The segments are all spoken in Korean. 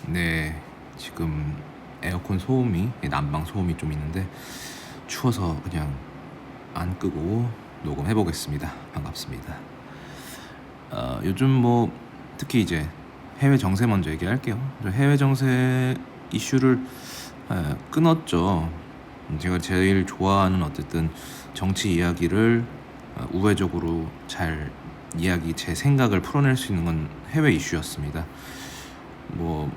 네, 지금 에어컨 소음이, 난방 소음이 좀 있는데 추워서 그냥 안 끄고 녹음해 보겠습니다. 반갑습니다. 요즘 뭐 특히 이제 해외 정세 먼저 얘기할게요. 해외 정세 이슈를 끊었죠. 제가 제일 좋아하는 어쨌든 정치 이야기를 우회적으로 잘 제 생각을 풀어낼 수 있는 건 해외 이슈였습니다. 뭐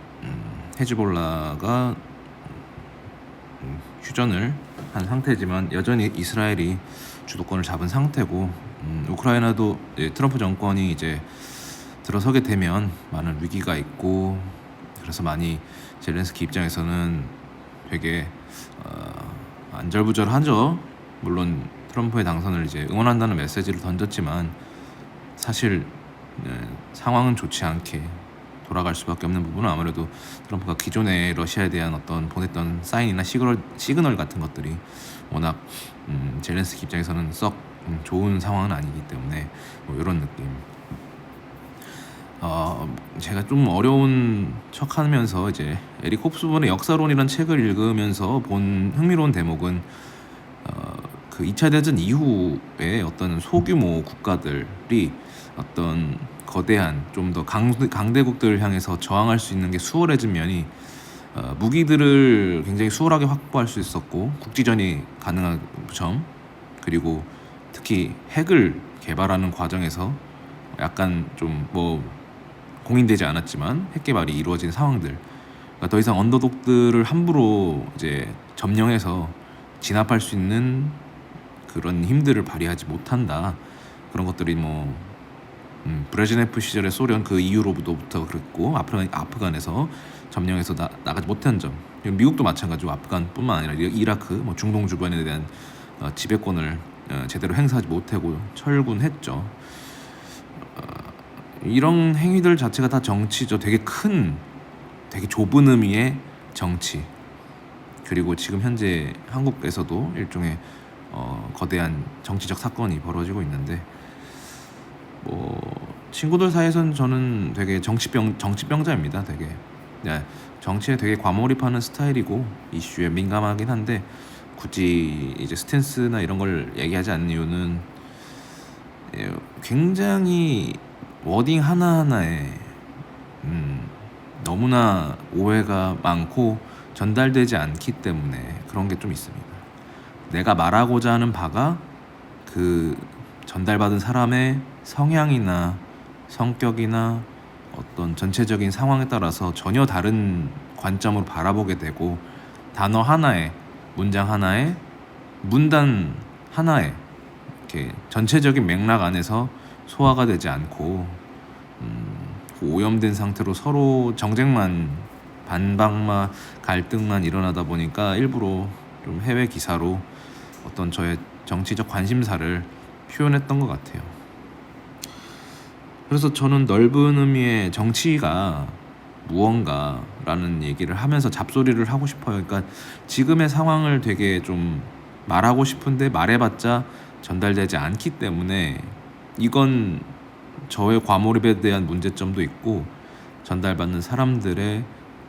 헤즈볼라가 휴전을 한 상태지만 여전히 이스라엘이 주도권을 잡은 상태고, 우크라이나도 트럼프 정권이 이제 들어서게 되면 많은 위기가 있고, 그래서 많이 젤렌스키 입장에서는 되게 안절부절하죠. 물론 트럼프의 당선을 이제 응원한다는 메시지를 던졌지만 사실 상황은 좋지 않게 돌아갈 수밖에 없는 부분은 아무래도 트럼프가 기존에 러시아에 대한 어떤 보냈던 사인이나 시그널 같은 것들이 워낙 젤렌스키 입장에서는 썩 좋은 상황은 아니기 때문에 뭐 이런 느낌. 제가 좀 어려운 척하면서 이제 에릭 홉스본의 역사론이라는 책을 읽으면서 본 흥미로운 대목은 그 2차 대전 이후에 어떤 소규모 국가들이 어떤 거대한 좀 더 강대국들을 향해서 저항할 수 있는 게 수월해진 면이, 무기들을 굉장히 수월하게 확보할 수 있었고 국지전이 가능한 점, 그리고 특히 핵을 개발하는 과정에서 약간 좀 뭐 공인되지 않았지만 핵 개발이 이루어진 상황들, 그러니까 더 이상 언더독들을 함부로 이제 점령해서 진압할 수 있는 그런 힘들을 발휘하지 못한다. 그런 것들이 뭐 브레즈네프 시절의 소련 그 이후로부터 그랬고, 아프간에서 점령해서 나가지 못한 점, 미국도 마찬가지고 아프간뿐만 아니라 이라크, 뭐 중동 주변에 대한 지배권을 제대로 행사하지 못하고 철군했죠. 이런 행위들 자체가 다 정치죠. 되게 좁은 의미의 정치. 그리고 지금 현재 한국에서도 일종의 거대한 정치적 사건이 벌어지고 있는데, 뭐 친구들 사이에서는 저는 되게 정치병자입니다. 되게 정치에 되게 과몰입하는 스타일이고 이슈에 민감하긴 한데, 굳이 이제 스탠스나 이런 걸 얘기하지 않는 이유는 굉장히 워딩 하나하나에 너무나 오해가 많고 전달되지 않기 때문에 그런 게 좀 있습니다. 내가 말하고자 하는 바가 그 전달받은 사람의 성향이나 성격이나 어떤 전체적인 상황에 따라서 전혀 다른 관점으로 바라보게 되고, 단어 하나에, 문장 하나에, 문단 하나에 이렇게 전체적인 맥락 안에서 소화가 되지 않고 오염된 상태로 서로 정쟁만, 반박만, 갈등만 일어나다 보니까 일부러 좀 해외 기사로 어떤 저의 정치적 관심사를 표현했던 것 같아요. 그래서 저는 넓은 의미의 정치가 무언가라는 얘기를 하면서 잡소리를 하고 싶어요. 그러니까 지금의 상황을 되게 좀 말하고 싶은데 말해봤자 전달되지 않기 때문에, 이건 저의 과몰입에 대한 문제점도 있고 전달받는 사람들의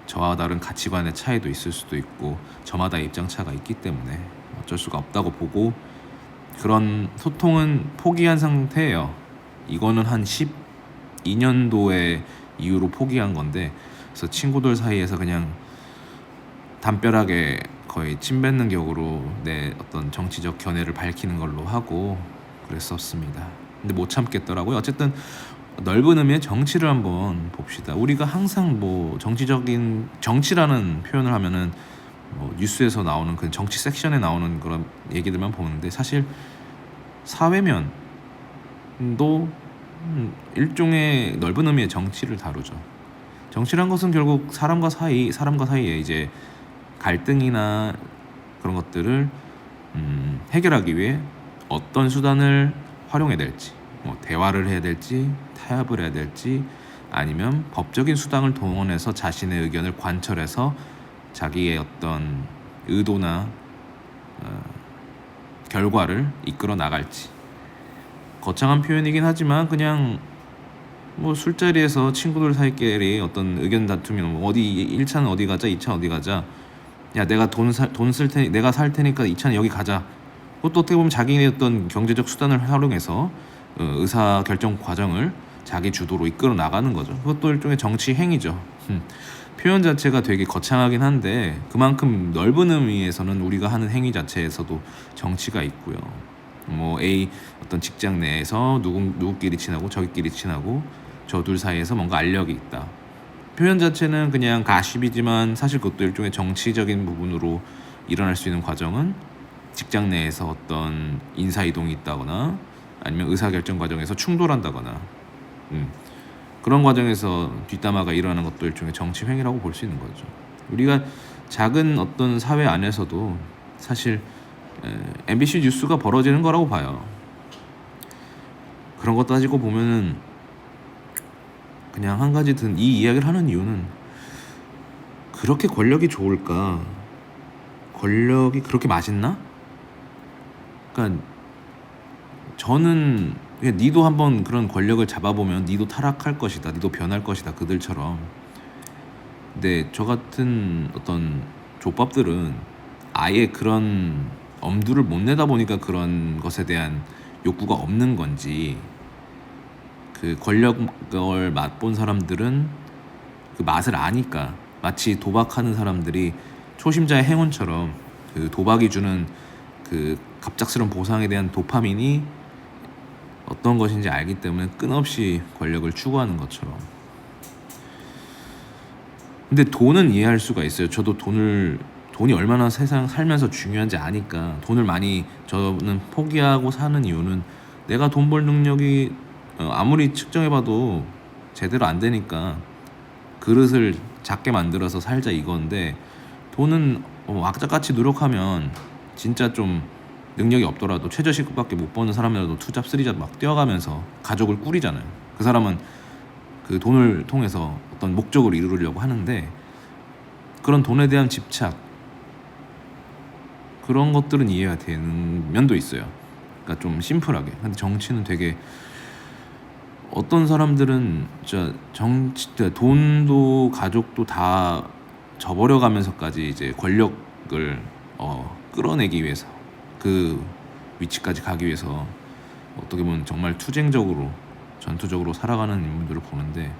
저와 다른 가치관의 차이도 있을 수도 있고 저마다 입장차가 있기 때문에 어쩔 수가 없다고 보고, 그런 소통은 포기한 상태예요. 이거는 한 12년도의 이후로 포기한 건데, 그래서 친구들 사이에서 그냥 담벼락에 거의 침 뱉는 격으로 내 어떤 정치적 견해를 밝히는 걸로 하고 그랬었습니다. 근데 못 참겠더라고요. 어쨌든 넓은 의미의 정치를 한번 봅시다. 우리가 항상 뭐 정치라는 표현을 하면은 뭐 뉴스에서 나오는 그 정치 섹션에 나오는 그런 얘기들만 보는데, 사실 사회면도 일종의 넓은 의미의 정치를 다루죠. 정치란 것은 결국 사람과 사이에 이제 갈등이나 그런 것들을 해결하기 위해 어떤 수단을 활용해야 될지, 뭐 대화를 해야 될지, 타협을 해야 될지, 아니면 법적인 수단을 동원해서 자신의 의견을 관철해서 자기의 어떤 의도나 결과를 이끌어 나갈지. 거창한 표현이긴 하지만 그냥 뭐 술자리에서 친구들 사이끼리 어떤 의견 다툼이 뭐 어디 1차는 어디 가자, 2차 어디 가자. 야, 내가 돈 쓸 테니 내가 살 테니까 2차는 여기 가자. 그것도 어떻게 보면 자기의 어떤 경제적 수단을 활용해서 의사 결정 과정을 자기 주도로 이끌어 나가는 거죠. 그것도 일종의 정치 행위죠. 표현 자체가 되게 거창하긴 한데 그만큼 넓은 의미에서는 우리가 하는 행위 자체에서도 정치가 있고요. 뭐 A 어떤 직장 내에서 누구끼리 친하고 저기끼리 친하고 저 둘 사이에서 뭔가 알력이 있다. 표현 자체는 그냥 가십이지만 사실 그것도 일종의 정치적인 부분으로 일어날 수 있는 과정은 직장 내에서 어떤 인사 이동이 있다거나 아니면 의사결정 과정에서 충돌한다거나 그런 과정에서 뒷담화가 일어나는 것도 일종의 정치 행위라고 볼 수 있는 거죠. 우리가 작은 어떤 사회 안에서도 사실 MBC 뉴스가 벌어지는 거라고 봐요. 그런 거 따지고 보면은 그냥 한 가지 이 이야기를 하는 이유는 그렇게 권력이 좋을까? 권력이 그렇게 맛있나? 그러니까 저는 그냥 니도 한번 그런 권력을 잡아보면 니도 타락할 것이다, 니도 변할 것이다 그들처럼. 근데 저 같은 어떤 족밥들은 아예 그런 엄두를 못 내다 보니까 그런 것에 대한 욕구가 없는 건지, 그 권력을 맛본 사람들은 그 맛을 아니까 마치 도박하는 사람들이 초심자의 행운처럼 그 도박이 주는 그 갑작스러운 보상에 대한 도파민이 어떤 것인지 알기 때문에 끊없이 권력을 추구하는 것처럼. 근데 돈은 이해할 수가 있어요. 저도 돈이 얼마나 세상 살면서 중요한지 아니까 돈을 많이 저는 포기하고 사는 이유는 내가 돈 벌 능력이 아무리 측정해봐도 제대로 안 되니까 그릇을 작게 만들어서 살자 이건데, 돈은 악착같이 노력하면 진짜 좀 능력이 없더라도 최저시급밖에 못 버는 사람이라도 투잡 쓰리잡 막 뛰어가면서 가족을 꾸리잖아요. 그 사람은 그 돈을 통해서 어떤 목적을 이루려고 하는데 그런 돈에 대한 집착, 그런 것들은 이해가 되는 면도 있어요. 그러니까 좀 심플하게. 근데 정치는 되게 어떤 사람들은 진짜 돈도 가족도 다 저버려 가면서까지 이제 권력을 끌어내기 위해서 그 위치까지 가기 위해서 어떻게 보면 정말 투쟁적으로 전투적으로 살아가는 인물들을 보는데,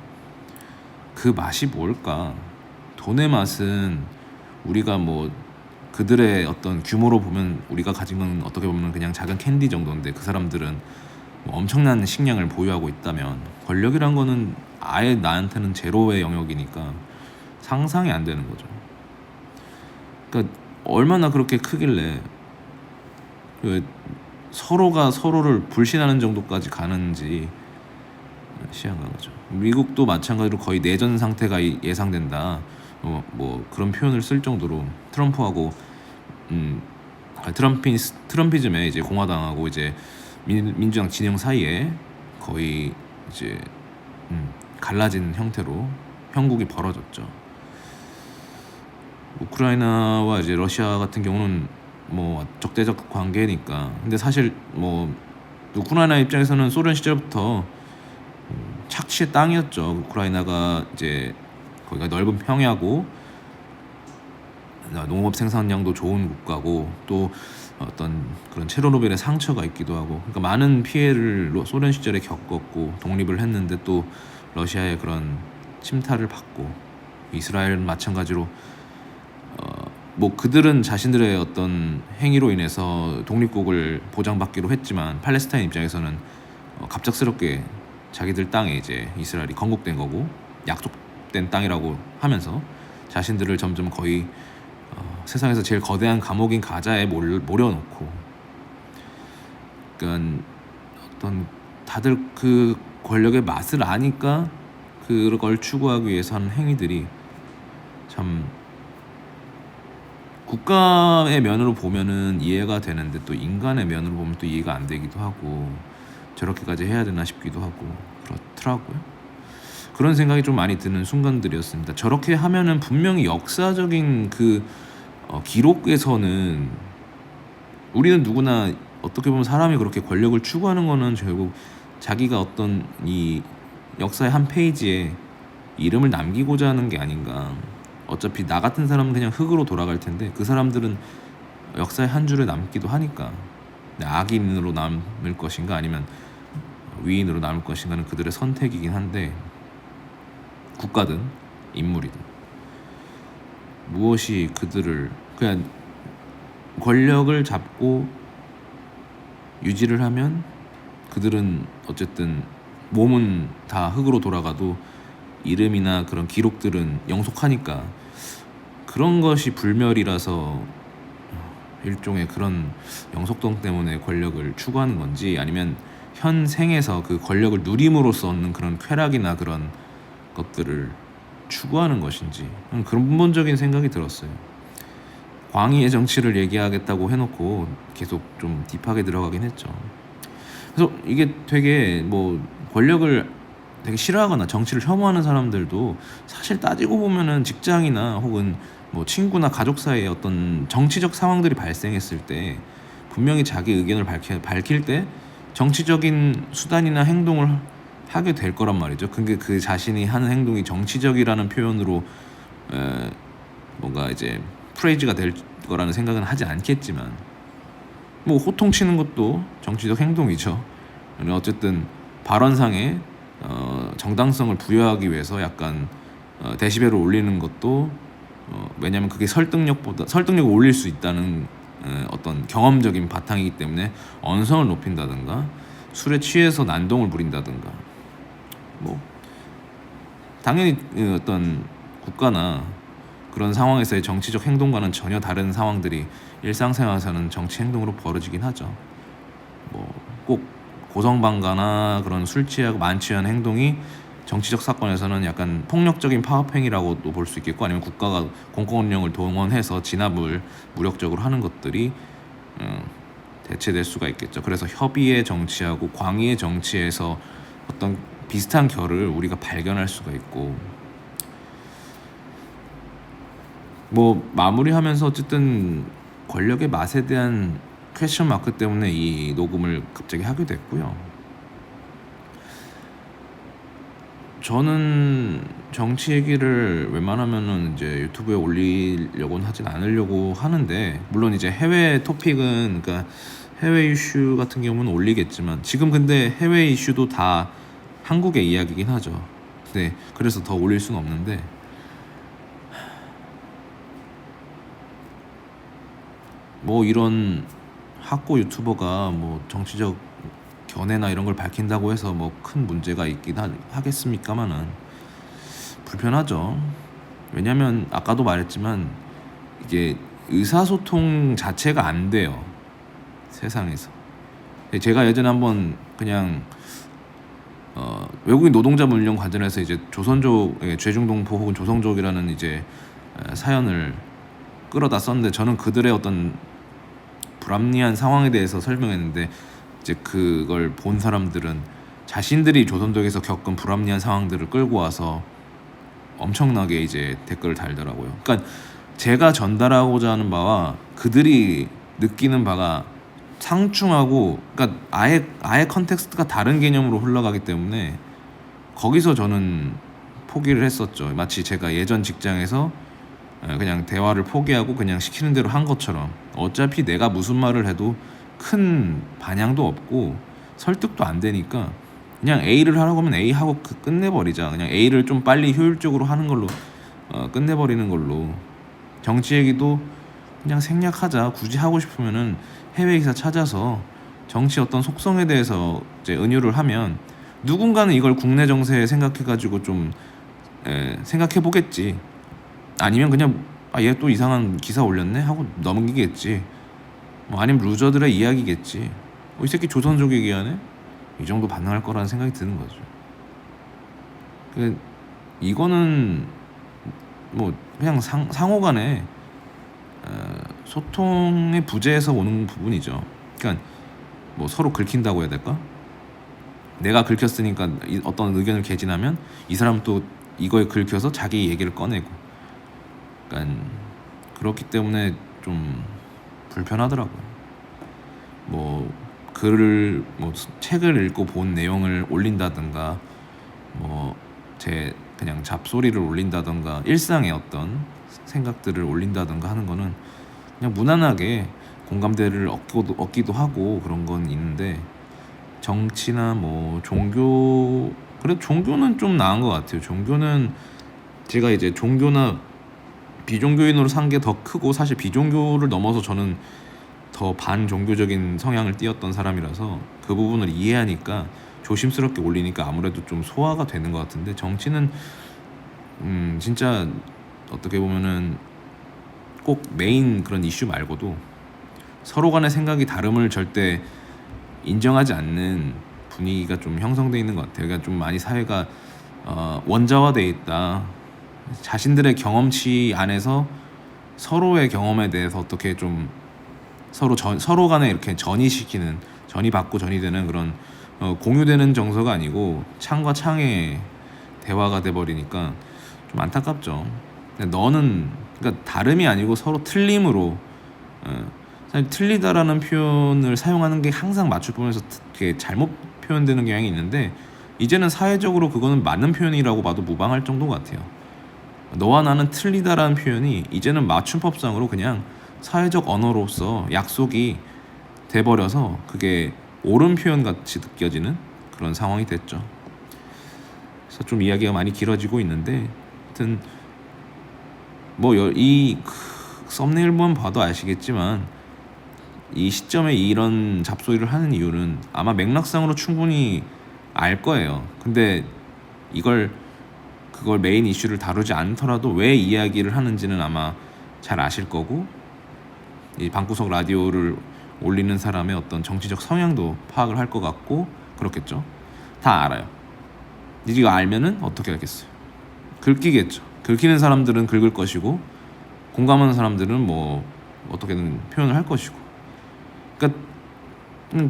그 맛이 뭘까? 돈의 맛은 우리가 뭐 그들의 어떤 규모로 보면 우리가 가진 건 어떻게 보면 그냥 작은 캔디 정도인데, 그 사람들은 뭐 엄청난 식량을 보유하고 있다면 권력이란 거는 아예 나한테는 제로의 영역이니까 상상이 안 되는 거죠. 그러니까 얼마나 그렇게 크길래 서로가 서로를 불신하는 정도까지 가는지 시한가 거죠. 미국도 마찬가지로 거의 내전 상태가 예상된다. 뭐 그런 표현을 쓸 정도로 트럼프하고 트럼피즘에 이제 공화당하고 이제 민주당 진영 사이에 거의 이제 갈라진 형태로 형국이 벌어졌죠. 우크라이나와 이제 러시아 같은 경우는 뭐 적대적 관계니까. 근데 사실 뭐 우크라이나 입장에서는 소련 시절부터 착취의 땅이었죠. 우크라이나가 이제 거기가 넓은 평야고 농업 생산량도 좋은 국가고 또 어떤 그런 체르노빌의 상처가 있기도 하고, 그러니까 많은 피해를 소련 시절에 겪었고 독립을 했는데 또 러시아의 그런 침탈을 받고, 이스라엘은 마찬가지로 뭐 그들은 자신들의 어떤 행위로 인해서 독립국을 보장받기로 했지만 팔레스타인 입장에서는 갑작스럽게 자기들 땅에 이제 이스라엘이 건국된 거고 약속된 땅이라고 하면서 자신들을 점점 거의 세상에서 제일 거대한 감옥인 가자에 몰여놓고, 그러니까 어떤 다들 그 권력의 맛을 아니까 그걸 추구하기 위해서 하는 행위들이 참 국가의 면으로 보면은 이해가 되는데 또 인간의 면으로 보면 또 이해가 안 되기도 하고, 저렇게까지 해야 되나 싶기도 하고 그렇더라고요. 그런 생각이 좀 많이 드는 순간들이었습니다. 저렇게 하면은 분명히 역사적인 그 기록에서는 우리는 누구나 어떻게 보면 사람이 그렇게 권력을 추구하는 거는 결국 자기가 어떤 이 역사의 한 페이지에 이름을 남기고자 하는 게 아닌가. 어차피 나 같은 사람은 그냥 흙으로 돌아갈 텐데 그 사람들은 역사의 한 줄을 남기도 하니까 악인으로 남을 것인가 아니면 위인으로 남을 것인가는 그들의 선택이긴 한데 국가든 인물이든 무엇이 그들을 그냥 권력을 잡고 유지를 하면 그들은 어쨌든 몸은 다 흙으로 돌아가도 이름이나 그런 기록들은 영속하니까 그런 것이 불멸이라서 일종의 그런 영속성 때문에 권력을 추구하는 건지 아니면 현 생에서 그 권력을 누림으로써 얻는 그런 쾌락이나 그런 것들을 추구하는 것인지 근본적인 생각이 들었어요. 광의의 정치를 얘기하겠다고 해놓고 계속 좀 딥하게 들어가긴 했죠. 그래서 이게 되게 뭐 권력을 되게 싫어하거나 정치를 혐오하는 사람들도 사실 따지고 보면은 직장이나 혹은 뭐 친구나 가족 사이에 어떤 정치적 상황들이 발생했을 때 분명히 자기 의견을 밝힐 때 정치적인 수단이나 행동을 하게 될 거란 말이죠. 근데 그 자신이 하는 행동이 정치적이라는 표현으로 뭔가 이제 프레이즈가 될 거라는 생각은 하지 않겠지만 뭐 호통치는 것도 정치적 행동이죠. 어쨌든 발언상에 정당성을 부여하기 위해서 약간 데시벨을 올리는 것도 왜냐하면 그게 설득력을 올릴 수 있다는 어떤 경험적인 바탕이기 때문에 언성을 높인다든가 술에 취해서 난동을 부린다든가 뭐 당연히 어떤 국가나 그런 상황에서의 정치적 행동과는 전혀 다른 상황들이 일상생활에서는 정치 행동으로 벌어지긴 하죠. 뭐 꼭 고성방가나 그런 술 취하고 만취한 행동이 정치적 사건에서는 약간 폭력적인 파업행위라고도 볼 수 있겠고 아니면 국가가 공권력을 동원해서 진압을 무력적으로 하는 것들이 대체될 수가 있겠죠. 그래서 협의의 정치하고 광의의 정치에서 어떤 비슷한 결을 우리가 발견할 수가 있고 뭐 마무리하면서 어쨌든 권력의 맛에 대한 퀘스천 마크 때문에 이 녹음을 갑자기 하게 됐고요. 저는 정치 얘기를 웬만하면은 이제 유튜브에 올리려고는 하진 않으려고 하는데 물론 이제 해외 토픽은 그러니까 해외 이슈 같은 경우는 올리겠지만 지금 근데 해외 이슈도 다 한국의 이야기긴 하죠. 네, 그래서 더 올릴 수는 없는데 뭐 이런 학고 유튜버가 뭐 정치적 견해나 이런 걸 밝힌다고 해서 뭐 큰 문제가 있긴 하겠습니까마는 불편하죠. 왜냐면 아까도 말했지만 이게 의사소통 자체가 안 돼요. 세상에서. 제가 예전에 한번 그냥 외국인 노동자 문명 관련해서 이제 조선족 죄중동포 혹은 조성족이라는 이제 사연을 끌어다 썼는데 저는 그들의 어떤 불합리한 상황에 대해서 설명했는데 이제 그걸 본 사람들은 자신들이 조선족에서 겪은 불합리한 상황들을 끌고 와서 엄청나게 이제 댓글을 달더라고요. 그러니까 제가 전달하고자 하는 바와 그들이 느끼는 바가 상충하고 그러니까 아예 컨텍스트가 다른 개념으로 흘러가기 때문에 거기서 저는 포기를 했었죠. 마치 제가 예전 직장에서 그냥 대화를 포기하고 그냥 시키는 대로 한 것처럼 어차피 내가 무슨 말을 해도 큰 반향도 없고 설득도 안 되니까 그냥 A를 하라고 하면 A 하고 끝내버리자. 그냥 A를 좀 빨리 효율적으로 하는 걸로 끝내버리는 걸로. 정치 얘기도 그냥 생략하자. 굳이 하고 싶으면은 해외 기사 찾아서 정치 어떤 속성에 대해서 이제 은유를 하면 누군가는 이걸 국내 정세에 생각해가지고 좀 생각해 보겠지. 아니면 그냥 얘 또 이상한 기사 올렸네 하고 넘기겠지. 뭐 아니면 루저들의 이야기겠지. 이 새끼 조선족 얘기하네. 이 정도 반응할 거라는 생각이 드는 거죠. 이거는 뭐 그냥 상호간에 소통의 부재에서 오는 부분이죠. 그러니까 뭐 서로 긁힌다고 해야 될까? 내가 긁혔으니까 어떤 의견을 개진하면 이 사람 또 이거에 긁혀서 자기 얘기를 꺼내고. 그러니까 그렇기 때문에 좀 불편하더라고요. 뭐 글을 뭐 책을 읽고 본 내용을 올린다든가 뭐 제 그냥 잡소리를 올린다던가 일상의 어떤 생각들을 올린다던가 하는 거는 그냥 무난하게 공감대를 얻기도 하고 그런 건 있는데, 정치나 뭐 종교, 그래도 종교는 좀 나은 것 같아요. 종교는 제가 이제 종교나 비종교인으로 산 게 더 크고, 사실 비종교를 넘어서 저는 더 반종교적인 성향을 띠었던 사람이라서 그 부분을 이해하니까 조심스럽게 올리니까 아무래도 좀 소화가 되는 것 같은데, 정치는 진짜 어떻게 보면은 꼭 메인 그런 이슈 말고도 서로 간의 생각이 다름을 절대 인정하지 않는 분위기가 좀 형성돼 있는 것 같아요. 그러니까 좀 많이 사회가 원자화돼 있다. 자신들의 경험치 안에서 서로의 경험에 대해서 어떻게 좀 서로 간에 이렇게 전이 받고 전이 되는 그런 공유되는 정서가 아니고 창과 창의 대화가 돼 버리니까 좀 안타깝죠. 근데 너는, 그러니까 다름이 아니고 서로 틀림으로, 사실 틀리다라는 표현을 사용하는 게 항상 맞춤법에서 되게 잘못 표현되는 경향이 있는데, 이제는 사회적으로 그거는 맞는 표현이라고 봐도 무방할 정도 같아요. 너와 나는 틀리다라는 표현이 이제는 맞춤법상으로 그냥 사회적 언어로서 약속이 돼버려서 그게 옳은 표현 같이 느껴지는 그런 상황이 됐죠. 그래서 좀 이야기가 많이 길어지고 있는데, 하여튼 뭐 이 썸네일만 봐도 아시겠지만 이 시점에 이런 잡소리를 하는 이유는 아마 맥락상으로 충분히 알 거예요. 근데 그걸 메인 이슈를 다루지 않더라도 왜 이야기를 하는지는 아마 잘 아실 거고, 이 방구석 라디오를 올리는 사람의 어떤 정치적 성향도 파악을 할 것 같고 그렇겠죠. 다 알아요. 이거 알면은 어떻게 하겠어요? 긁히겠죠. 긁히는 사람들은 긁을 것이고, 공감하는 사람들은 뭐 어떻게든 표현을 할 것이고. 그러니까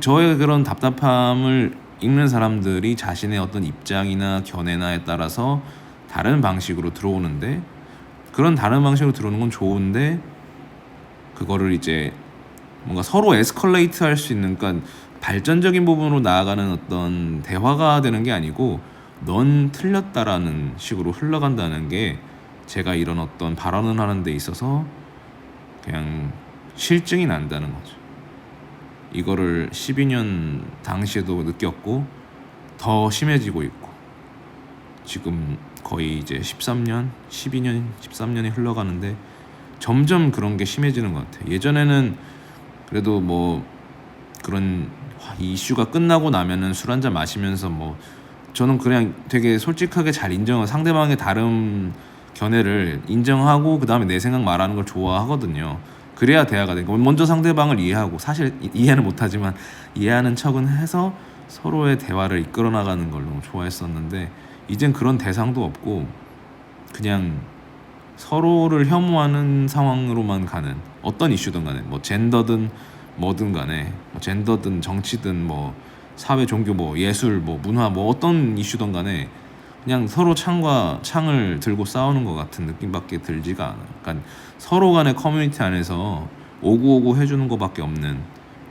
저의 그런 답답함을 읽는 사람들이 자신의 어떤 입장이나 견해나에 따라서 다른 방식으로 들어오는데, 그런 다른 방식으로 들어오는 건 좋은데, 그거를 이제 뭔가 서로 에스컬레이트 할 수 있는, 그러니까 발전적인 부분으로 나아가는 어떤 대화가 되는 게 아니고 넌 틀렸다라는 식으로 흘러간다는 게, 제가 이런 어떤 발언을 하는 데 있어서 그냥 실증이 난다는 거죠. 이거를 12년 당시에도 느꼈고 더 심해지고 있고, 지금 거의 이제 13년, 12년, 13년이 흘러가는데 점점 그런 게 심해지는 것 같아요. 예전에는 그래도 뭐 그런 이슈가 끝나고 나면은 술 한잔 마시면서 뭐, 저는 그냥 되게 솔직하게 잘 인정하고 상대방의 다른 견해를 인정하고 그 다음에 내 생각 말하는 걸 좋아하거든요. 그래야 대화가 되고, 먼저 상대방을 이해하고, 사실 이해는 못하지만 이해하는 척은 해서 서로의 대화를 이끌어 나가는 걸 너무 좋아했었는데, 이젠 그런 대상도 없고 그냥 서로를 혐오하는 상황으로만 가는, 어떤 이슈든 간에 뭐 젠더든 뭐든 간에, 뭐 젠더든 정치든 뭐 사회 종교 뭐 예술 뭐 문화 뭐 어떤 이슈든 간에 그냥 서로 창과 창을 들고 싸우는 것 같은 느낌밖에 들지가 않아요. 그러니까 서로 간의 커뮤니티 안에서 오구오구 해주는 것밖에 없는,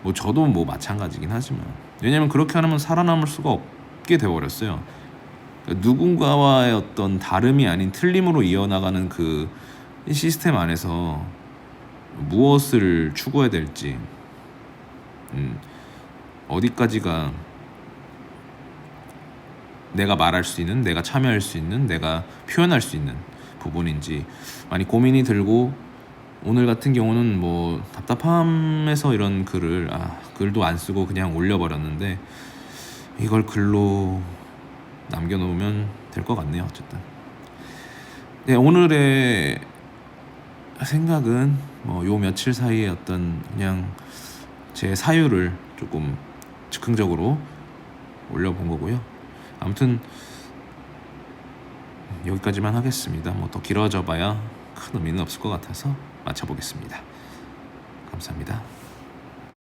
뭐 저도 뭐 마찬가지긴 하지만, 왜냐면 그렇게 하면 살아남을 수가 없게 돼버렸어요. 그러니까 누군가와의 어떤 다름이 아닌 틀림으로 이어나가는 그 시스템 안에서 무엇을 추구해야 될지, 어디까지가 내가 말할 수 있는, 내가 참여할 수 있는, 내가 표현할 수 있는 부분인지 많이 고민이 들고, 오늘 같은 경우는 뭐 답답함에서 이런 글도 안 쓰고 그냥 올려버렸는데, 이걸 글로 남겨놓으면 될 것 같네요. 어쨌든 네, 오늘의 생각은 뭐 요 며칠 사이에 어떤 그냥 제 사유를 조금 즉흥적으로 올려본 거고요. 아무튼 여기까지만 하겠습니다. 뭐 더 길어져 봐야 큰 의미는 없을 것 같아서 마쳐보겠습니다. 감사합니다.